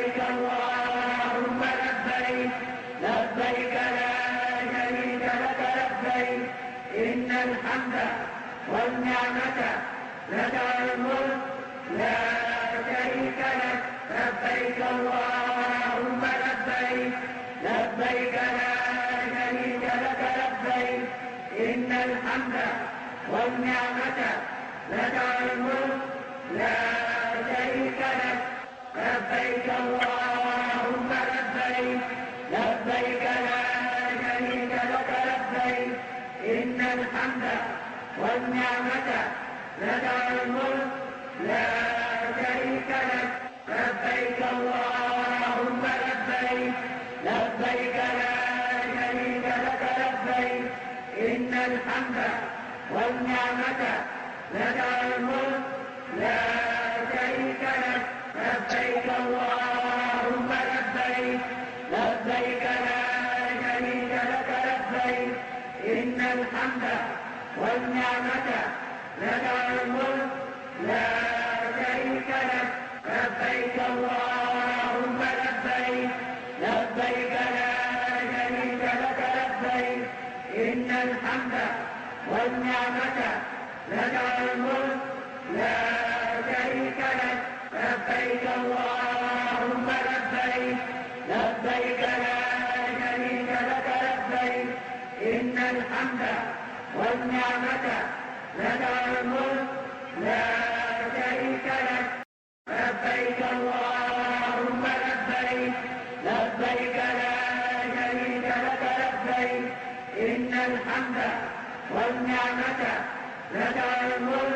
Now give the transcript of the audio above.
لبيك اللهم لبيك لبيك لا شريك لك لبيك إن الحمد والنعمة لك الملك لا شريك لك لبيك اللهم لبيك لبيك لا شريك لك لبيك إن الحمد والنعمة لك الملك لا شريك لك لبيك اللهم لبيك لبيك لا شريك لك لبيك إن الحمد والنعمة لك الملك لا شريك لك لبيك اللهم لبيك لبيك لا شريك لك لبيك إن الحمد والنعمة لك الملك لا شريك لك لبيك اللهم لبيك لبيك لا شريك لك لبيك إن الحمد والنعمة لك الملك لا شريك لك لبيك اللهم لبيك لبيك لا شريك لك لبيك إن الحمد والنعمة لك الملك لا شريك لك لبيك اللهم لبيك لبيك لا شريك لك لبيك إن الحمد والنعمة لك الملك لا شريك لك لبيك اللهم لبيك لبيك لا شريك لك لبيك إن الحمد والنعمة لك الملك